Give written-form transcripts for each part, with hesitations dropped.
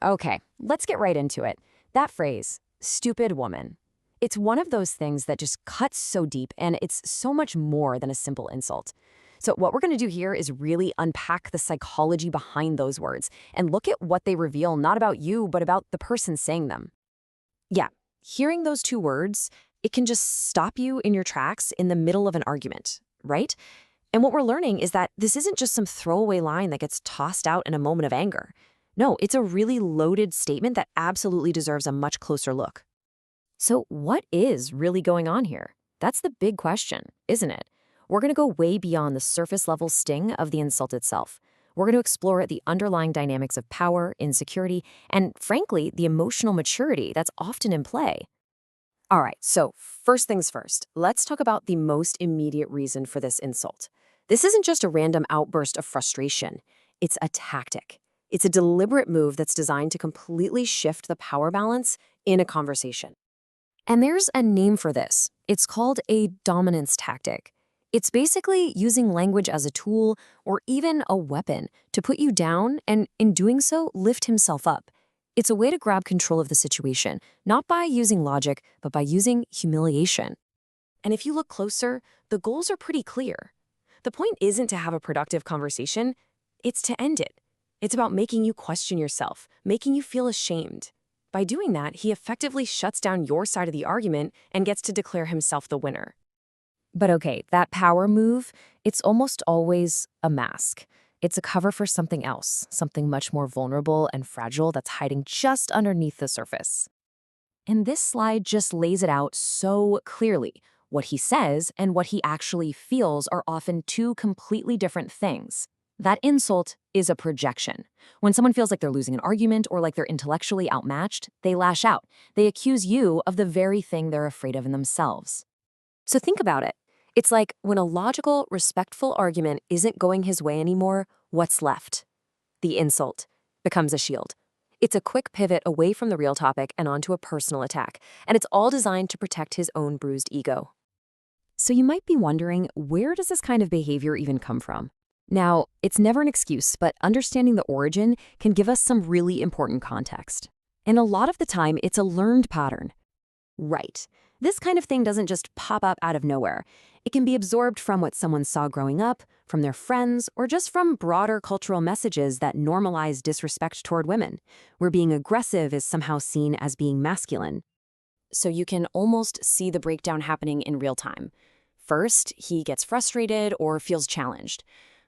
Okay, let's get right into it. That phrase, stupid woman. It's one of those things that just cuts so deep, and it's so much more than a simple insult. So, what we're going to do here is really unpack the psychology behind those words and look at what they reveal not about you, but about the person saying them. Yeah, hearing those two words, it can just stop you in your tracks in the middle of an argument, right? And what we're learning is that this isn't just some throwaway line that gets tossed out in a moment of anger. No, it's a really loaded statement that absolutely deserves a much closer look. So, what is really going on here? That's the big question, isn't it? We're going to go way beyond the surface level sting of the insult itself. We're going to explore the underlying dynamics of power, insecurity, and frankly, the emotional maturity that's often in play. All right, so first things first, let's talk about the most immediate reason for this insult. This isn't just a random outburst of frustration, it's a tactic. It's a deliberate move that's designed to completely shift the power balance in a conversation. And there's a name for this. It's called a dominance tactic. It's basically using language as a tool or even a weapon to put you down and, in doing so, lift himself up. It's a way to grab control of the situation, not by using logic, but by using humiliation. And if you look closer, the goals are pretty clear. The point isn't to have a productive conversation, it's to end it. It's about making you question yourself, making you feel ashamed. By doing that, he effectively shuts down your side of the argument and gets to declare himself the winner. But okay, that power move, it's almost always a mask. It's a cover for something else, something much more vulnerable and fragile that's hiding just underneath the surface. And this slide just lays it out so clearly. What he says and what he actually feels are often two completely different things. That insult is a projection. When someone feels like they're losing an argument or like they're intellectually outmatched, they lash out. They accuse you of the very thing they're afraid of in themselves. So think about it. It's like when a logical, respectful argument isn't going his way anymore, what's left? The insult becomes a shield. It's a quick pivot away from the real topic and onto a personal attack, and it's all designed to protect his own bruised ego. So you might be wondering, where does this kind of behavior even come from? Now, it's never an excuse, but understanding the origin can give us some really important context. And a lot of the time, it's a learned pattern. Right. This kind of thing doesn't just pop up out of nowhere. It can be absorbed from what someone saw growing up, from their friends, or just from broader cultural messages that normalize disrespect toward women, where being aggressive is somehow seen as being masculine. So you can almost see the breakdown happening in real time. First, he gets frustrated or feels challenged.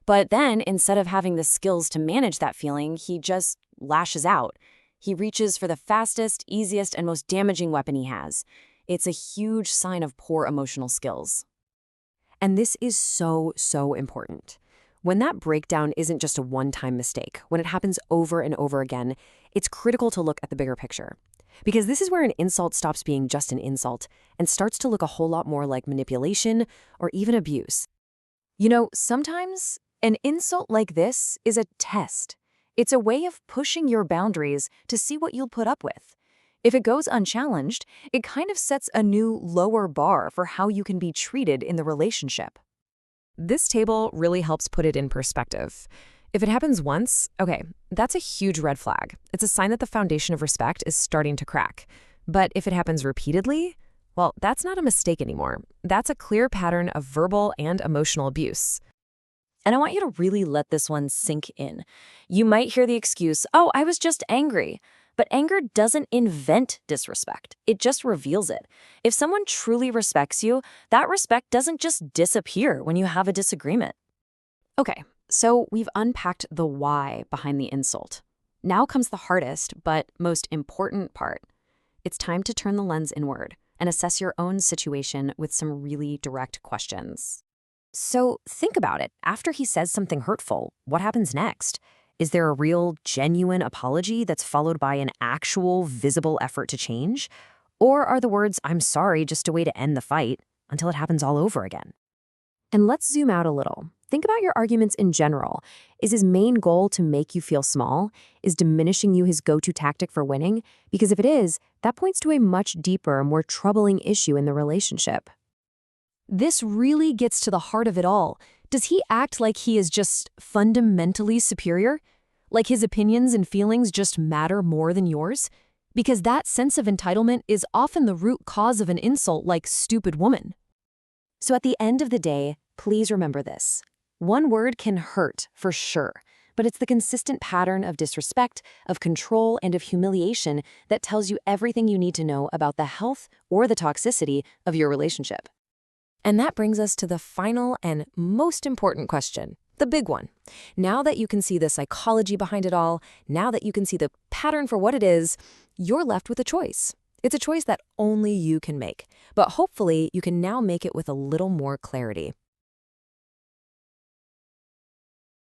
But then, instead of having the skills to manage that feeling, he just lashes out. He reaches for the fastest, easiest, and most damaging weapon he has. It's a huge sign of poor emotional skills. And this is so, so important. When that breakdown isn't just a one-time mistake, when it happens over and over again, it's critical to look at the bigger picture. Because this is where an insult stops being just an insult and starts to look a whole lot more like manipulation or even abuse. You know, sometimes an insult like this is a test. It's a way of pushing your boundaries to see what you'll put up with. If it goes unchallenged, it kind of sets a new, lower bar for how you can be treated in the relationship. This table really helps put it in perspective. If it happens once, okay, that's a huge red flag. It's a sign that the foundation of respect is starting to crack. But if it happens repeatedly, well, that's not a mistake anymore. That's a clear pattern of verbal and emotional abuse. And I want you to really let this one sink in. You might hear the excuse, oh, I was just angry. But anger doesn't invent disrespect. It just reveals it. If someone truly respects you, that respect doesn't just disappear when you have a disagreement. Okay, so we've unpacked the why behind the insult. Now comes the hardest, but most important part. It's time to turn the lens inward and assess your own situation with some really direct questions. So think about it. After he says something hurtful, what happens next? Is there a real, genuine apology that's followed by an actual, visible effort to change? Or are the words, I'm sorry, just a way to end the fight until it happens all over again? And let's zoom out a little. Think about your arguments in general. Is his main goal to make you feel small? Is diminishing you his go-to tactic for winning? Because if it is, that points to a much deeper, more troubling issue in the relationship. This really gets to the heart of it all. Does he act like he is just fundamentally superior? Like his opinions and feelings just matter more than yours? Because that sense of entitlement is often the root cause of an insult like stupid woman. So at the end of the day, please remember this. One word can hurt, for sure, but it's the consistent pattern of disrespect, of control, and of humiliation that tells you everything you need to know about the health or the toxicity of your relationship. And that brings us to the final and most important question, the big one. Now that you can see the psychology behind it all, now that you can see the pattern for what it is, you're left with a choice. It's a choice that only you can make, but hopefully you can now make it with a little more clarity.